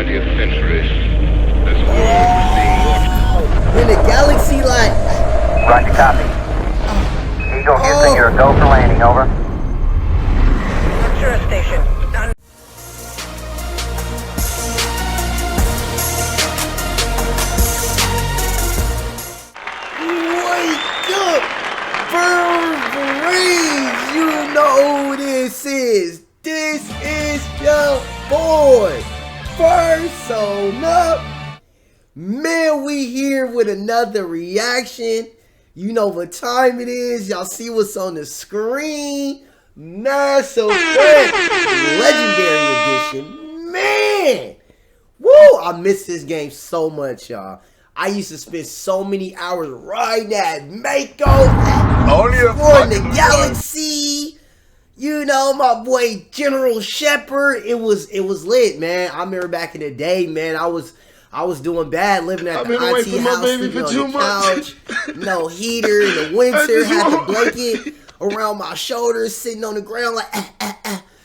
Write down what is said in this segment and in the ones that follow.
20th century. This world is being watched. In the galaxy, like. Roger, copy. Eagle Houston, you're a go for landing, over. Ventura Station. Wake up, Burberries! You know who this is. This is your boy, Persona. Man, we here with another reaction. You know what time it is. Y'all see what's on the screen. Mass Effect Legendary Edition. Man! Woo! I miss this game so much, y'all. I used to spend so many hours riding that Mako, exploring the galaxy. You know, my boy General Shepard. It was lit, man. I remember back in the day, man. I was doing bad living at the IT house, sleeping on the couch. No heater in the winter, had the blanket around my shoulders, sitting on the ground like,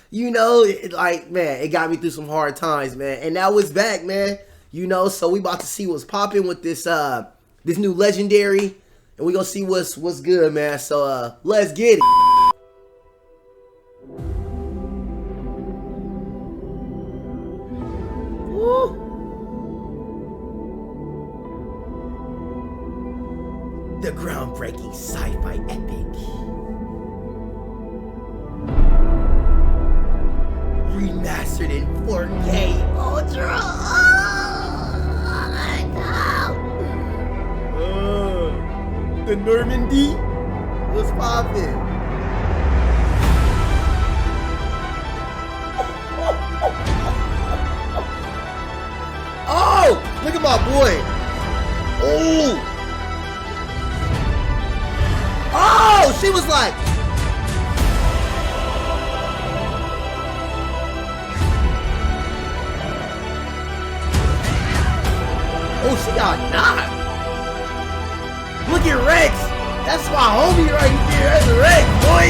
you know, like, man, it got me through some hard times, man. And now it's back, man. You know, so we about to see what's popping with this this new legendary, and we gonna see what's good, man. So let's get it. Woo. The groundbreaking sci-fi epic. Remastered in 4K Ultra. The Normandy was popping. Oh, look at my boy. Oh. Oh, she was like. Oh, she got knocked. Look at Rex. That's my homie right there. That's Rex, boy.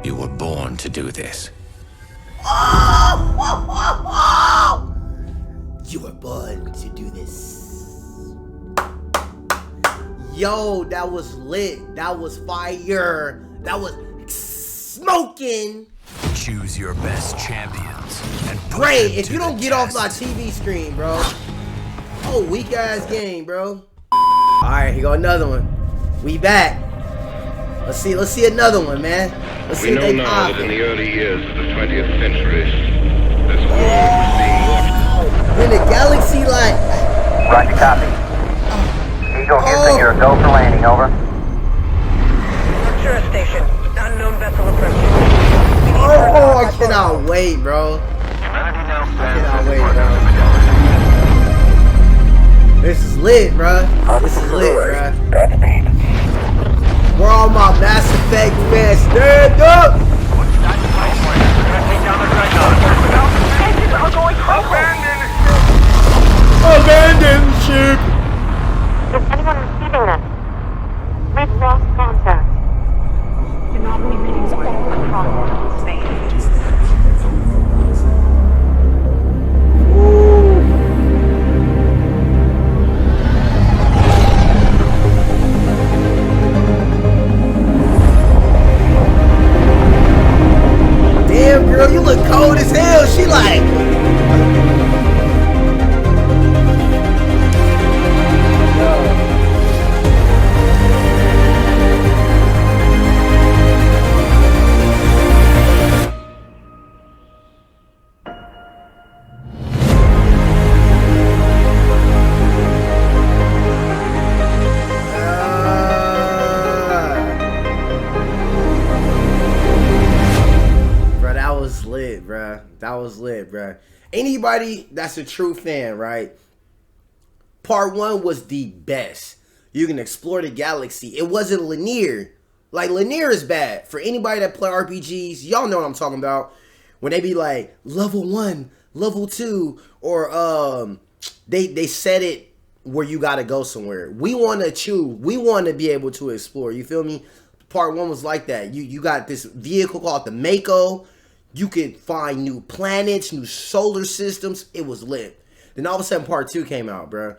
You were born to do this. You were born to do this. Yo, that was lit. That was fire. That was smoking. Choose your best champions and put Great. them If to you the don't get off my test. TV screen, bro. Oh, weak ass game, bro. Alright, here go another one. We back. Let's see another one, man. Let's see We if know they now pop that in it. the early years of the 20th century, this world is being watched. In the galaxy, like. Roger, copy. Eagle Houston, you're a go for landing, over. Ventura Station. Unknown vessel approaching. Oh, I cannot wait, bro. I cannot wait, bro. This is lit, bro. This is lit, bro. Where all my Mass Effect fans stand up? Abandon ship. Is anyone receiving this? We've lost contact. Anomaly readings all across space. Anybody that's a true fan, right? Part 1 was the best. You can explore the galaxy. It wasn't linear. Like, linear is bad. For anybody that play RPGs, y'all know what I'm talking about. When they be like, level 1, level 2, or they set it where you gotta go somewhere. We want to choose. We want to be able to explore. You feel me? Part 1 was like that. You got this vehicle called the Mako. You could find new planets, new solar systems. It was lit. Then all of a sudden, Part 2 came out, bro.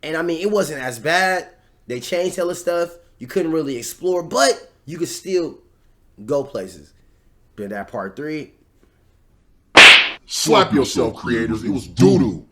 And I mean, it wasn't as bad. They changed hella stuff. You couldn't really explore, but you could still go places. But that Part 3. Slap yourself, creators. It was doo-doo.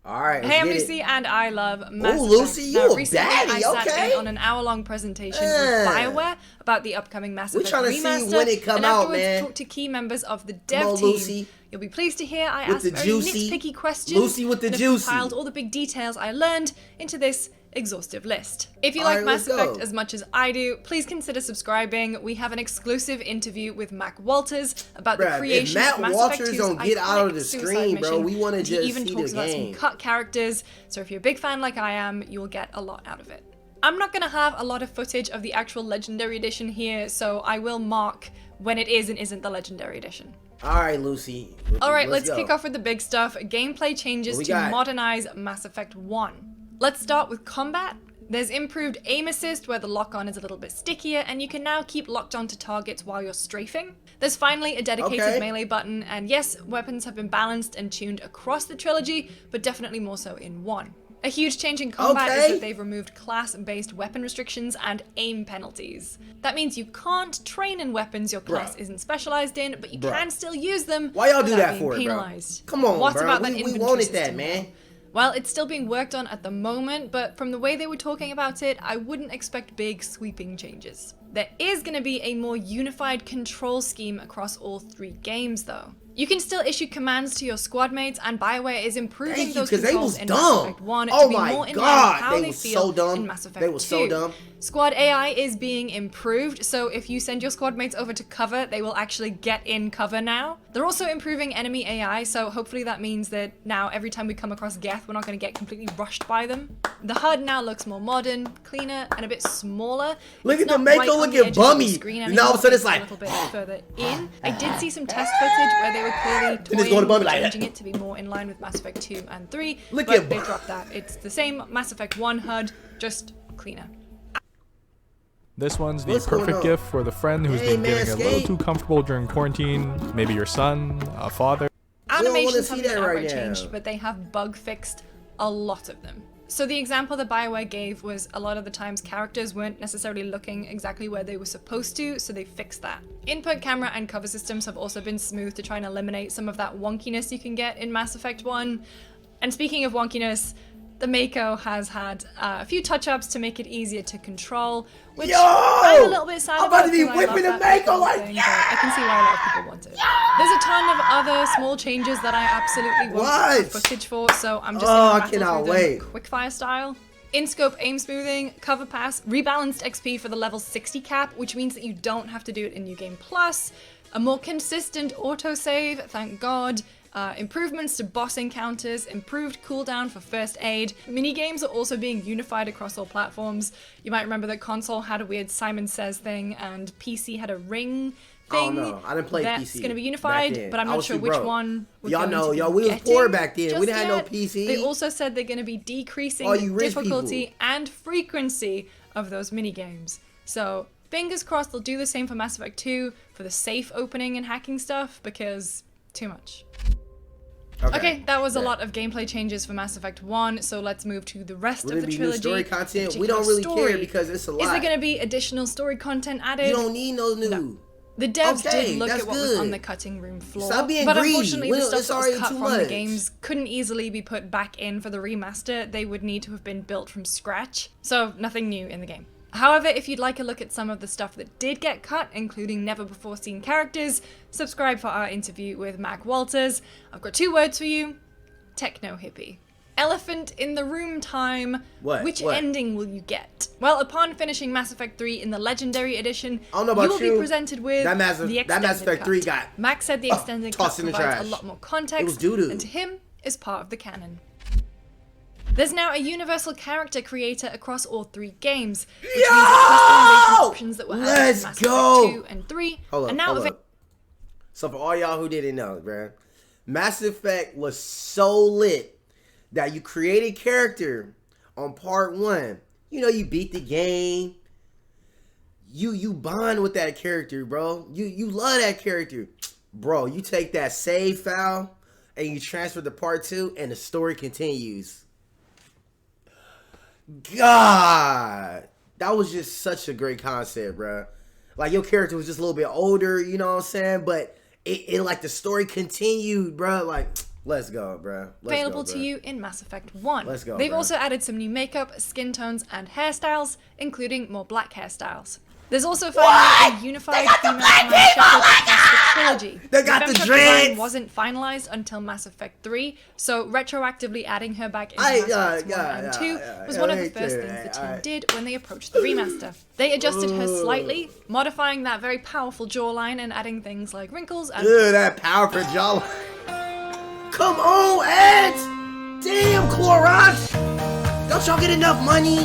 Alright, Hey, I'm Lucy, and I love Mass Ooh, Effect. Lucy, you now, a recently baddie, I sat okay? in on an hour-long presentation with BioWare about the upcoming Mass We Effect trying to see remaster, when it come and out, afterwards man. talked to key members of the Come dev on, team. Lucy. You'll be pleased to hear I With asked the very juicy. nitpicky questions Lucy with the and have juicy. compiled all the big details I learned into this exhaustive list. If you All like right, Mass let's Effect go. as much as I do, please consider subscribing. We have an exclusive interview with Mac Walters about the Bruh, creation if Matt of Mass Walters Effect 2's don't get out of iconic the suicide screen, bro, mission, we wanna and he just even see talks the about game. some cut characters, so if you're a big fan like I am, you'll get a lot out of it. I'm not going to have a lot of footage of the actual Legendary Edition here, so I will mark when it is and isn't the Legendary Edition. Alright, Lucy. Alright, let's go. kick off with the big stuff. Gameplay changes What we to got? modernize Mass Effect 1. Let's start with combat. There's improved aim assist where the lock-on is a little bit stickier, and you can now keep locked onto targets while you're strafing. There's finally a dedicated Okay. melee button, and yes, weapons have been balanced and tuned across the trilogy, but definitely more so in 1. A huge change in combat is Okay. that they've removed class-based weapon restrictions and aim penalties. That means you can't train in weapons your class Bruh. isn't specialized in, but you Bruh. can still use them. Why y'all do without that being for it, bro? penalized. Come on, What bro. about that We inventory wanted that, system, man. though? Well, it's still being worked on at the moment, but from the way they were talking about it, I wouldn't expect big sweeping changes. There is going to be a more unified control scheme across all 3 games, though. You can still issue commands to your squad mates, and BioWare is improving Thank you, those 'cause they controls was in dumb. Mass Effect 1 Oh to be my more in line God, with how they they was feel so dumb. in Mass Effect They was 2. so dumb. Squad AI is being improved, so if you send your squad mates over to cover, they will actually get in cover now. They're also improving enemy AI, so hopefully that means that now every time we come across Geth, we're not going to get completely rushed by them. The HUD now looks more modern, cleaner, and a bit smaller. Look It's at the not Mako right on looking the edges of the bummy. screen And all of a anymore, sudden it's like, a little bit further in. I did see some test footage where they were clearly it's going toying to bummy with like that. changing it to be more in line with Mass Effect 2 and 3, Look but at they bu- dropped that. It's the same Mass Effect 1 HUD, just cleaner. This one's the What's going perfect on? gift for the friend who's Hey, been man, getting a little skate. too comfortable during quarantine. Maybe your son, a father. wanna Animations see haven't that been right outright now. changed, but they have bug fixed a lot of them. So the example that BioWare gave was a lot of the times characters weren't necessarily looking exactly where they were supposed to, so they fixed that. Input camera and cover systems have also been smooth to try and eliminate some of that wonkiness you can get in Mass Effect 1. And speaking of wonkiness, the Mako has had a few touch-ups to make it easier to control, which Yo! I'm a little bit sad I'm about to be 'cause I whipping love the that Mako whole like, thing, but I can see why a lot of people want it. There's a ton of other small changes that I absolutely won't What? have footage for, so I'm just Oh, I gonna cannot battle through wait. them quickfire style. In-scope aim smoothing, cover pass, rebalanced XP for the level 60 cap, which means that you don't have to do it in New Game Plus, a more consistent autosave, thank God, improvements to boss encounters, improved cooldown for first aid. Minigames are also being unified across all platforms. You might remember that console had a weird Simon Says thing, and PC had a ring I don't thing. know. I didn't play That's PC going to be back unified, then. but I'm I not was sure too which broke. one we're Y'all going know, to be y'all, we was getting poor back then. We just didn't have no yet. PC. They also said they're going to be decreasing All the you rich difficulty people. and frequency of those minigames. So fingers crossed they'll do the same for Mass Effect 2 for the safe opening and hacking stuff, because too much. Okay, that was a lot of gameplay changes for Mass Effect 1, so let's move to the rest Will of there the be new trilogy. story in content? We particular don't really care story. because it's a lot. Is there going to be additional story content added? You don't need no new. No. The devs Okay, did look that's at what was on good. the cutting room floor, Stop being but greedy. unfortunately the Well, stuff it's that was already cut too from the much. games couldn't easily be put back in for the remaster. They would need to have been built from scratch, so nothing new in the game. However, if you'd like a look at some of the stuff that did get cut, including never-before-seen characters, subscribe for our interview with Mac Walters. I've got 2 words for you: techno-hippie. Elephant in the room time. What? Which What? ending will you get? Well, upon finishing Mass Effect 3 in the Legendary Edition, I don't know about you will you. be presented with That Mass Effect cut. 3 got Max said the extended cut tossed in the provides trash. a lot more context, It was doo-doo. and to him is part of the canon. There's now a universal character creator across all 3 games, which means that customization options that were added in Let's Mass go. Effect 2 and 3 Hold are up, now hold available. up. So for all y'all who didn't know, bruh, Mass Effect was so lit that you create a character on part 1. You know, you beat the game. You bond with that character, bro. You love that character. Bro, you take that save file and you transfer to part 2 and the story continues. God, that was just such a great concept, bro. Like, your character was just a little bit older, you know what I'm saying? But it like, the story continued, bro. Like, let's go, bro. Available to you in Mass Effect 1. Let's go, They've bro. also added some new makeup, skin tones, and hairstyles, including more black hairstyles. There's also finally a unified female command shepherd across the trilogy. They got the Femshep dreads! design wasn't finalized until Mass Effect 3, so retroactively adding her back into Mass Effect 1 and 2 was one of the first things the team did when they approached the remaster. They adjusted her slightly, modifying that very powerful jawline and adding things like wrinkles and Ugh, that powerful jawline. Come on, Ed! Damn, Clorox! Don't y'all get enough money?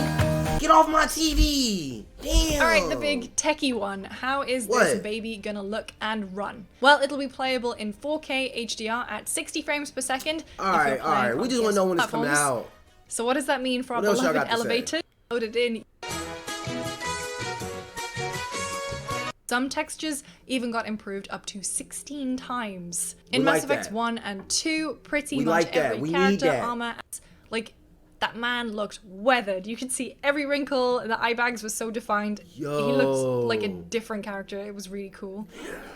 Get off my TV! Damn! Alright, the big techie one. How is What? this baby gonna look and run? Well, it'll be playable in 4K HDR at 60 frames per second. Alright. We just want to know when it's coming out. So what does that mean for our What else y'all beloved got to say? elevator? Loaded in. Some textures even got improved up to 16 times. In We Mass like Effect that. 1 and 2, pretty We much like that. every We need character, that. armor, like, that man looked weathered. You could see every wrinkle. The eye bags were so defined. He looked like a different character. It was really cool.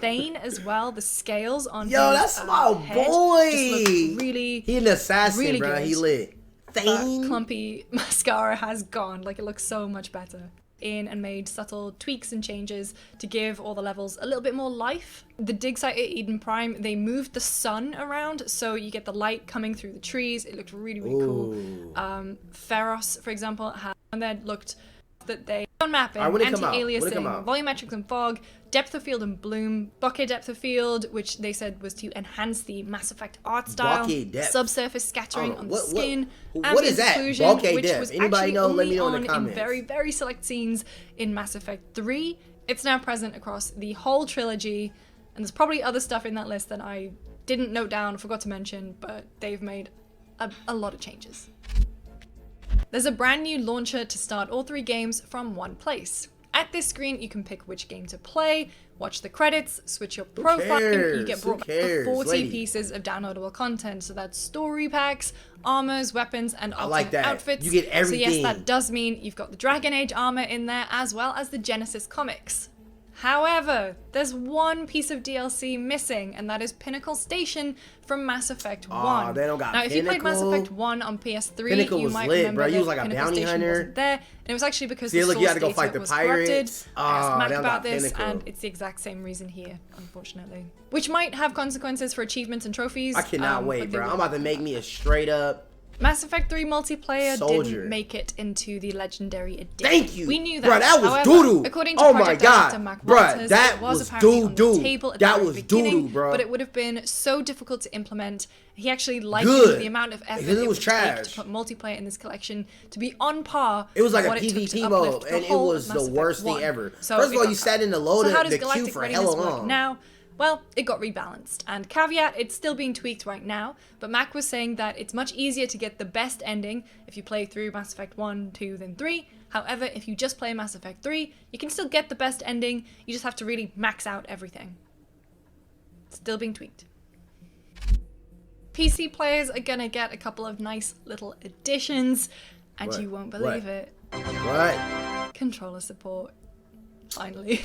Thane as well. The scales on his That's my head boy! just looked really, He an assassin, really bro. good. He lit. Thane. clumpy mascara has gone. Like, it looks so much better. In and made subtle tweaks and changes to give all the levels a little bit more life. The dig site at Eden Prime, they moved the sun around so you get the light coming through the trees. It looked really, really cool. Pharos, for example, had one that looked that they on mapping, Alright, when it come out? When it anti-aliasing, come out? volumetrics and fog, depth of field and bloom, bokeh depth of field, which they said was to enhance the Mass Effect art style, Bokeh depth? subsurface scattering on the skin, what ambient is that? occlusion, Bokeh which depth? was Anybody actually know? Let only me know in the on in comments. very, very select scenes in Mass Effect 3. It's now present across the whole trilogy, and there's probably other stuff in that list that I didn't note down, forgot to mention, but they've made a lot of changes. There's a brand new launcher to start all 3 games from one place. At this screen, you can pick which game to play, watch the credits, switch your profile, you get brought back with 40 pieces of downloadable content. So that's story packs, armors, weapons, and alternate like that. outfits. You get everything. So yes, that does mean you've got the Dragon Age armor in there, as well as the Genesis comics. However, there's one piece of DLC missing, and that is Pinnacle Station from Mass Effect 1. Aw, they don't got now, if you played Mass Pinnacle. Effect 1 on PS3, Pinnacle you was might lit, remember bro. You that was like a Pinnacle bounty Station hunter. wasn't there, and it was actually because See, the look, you source had to go data fight the was pirates. corrupted. I asked Aw, Mac they don't about got this, Pinnacle. and it's the exact same reason here, unfortunately. Which might have consequences for achievements and trophies. I cannot but wait, they bro. I'm will. about to make me a straight up. Mass Effect 3 multiplayer Soldier. didn't make it into the Legendary Edition. Thank you. We knew that. Bro, that was However, doo-doo. According to Oh my Project God. Director Mac Bruh, Walters, that it was was apparently on doo-doo. the table at That the very was beginning, doo-doo, bro. but it would have been so difficult to implement. He actually likened Good. the amount of effort Because it it was would take trash. to put multiplayer in this collection to be on par. It was like with a what it took to PvP uplift mode, the and it whole was of Mass the Effect worst 1. thing ever. So First of it all, got you cut. sat in the So load how the does queue Galactic for Readiness hella work long. now? Well, it got rebalanced, and caveat, it's still being tweaked right now, but Mac was saying that it's much easier to get the best ending if you play through Mass Effect 1, 2, then 3. However, if you just play Mass Effect 3, you can still get the best ending, you just have to really max out everything. Still being tweaked. PC players are gonna get a couple of nice little additions, and What? you won't believe What? it. What? Controller support. Finally.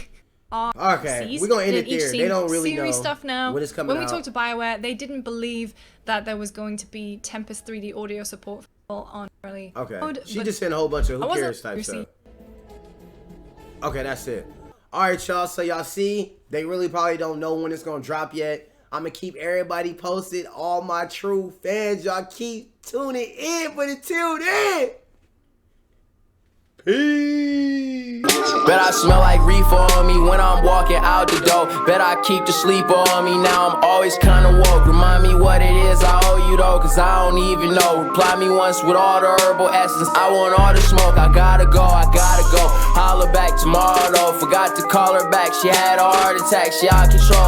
Okay, we're gonna end it Each there. scene They don't really series know stuff now. when it's coming When we out. talked to BioWare, they didn't believe that there was going to be Tempest 3D audio support on early Okay. mode, She but just sent a whole bunch of I who wasn't cares type Lucy. stuff. Okay, that's it. Alright, y'all. So y'all see, they really probably don't know when it's gonna drop yet. I'm gonna keep everybody posted. All my true fans, y'all keep tuning in. But until then, peace. Bet I smell like reefer on me when I'm walking out the door. Bet I keep the sleeper on me, now I'm always kinda woke. Remind me what it is I owe you though, cause I don't even know. Reply me once with all the herbal essence, I want all the smoke. I gotta go. Holler back tomorrow though, forgot to call her back. She had a heart attack, she out of control.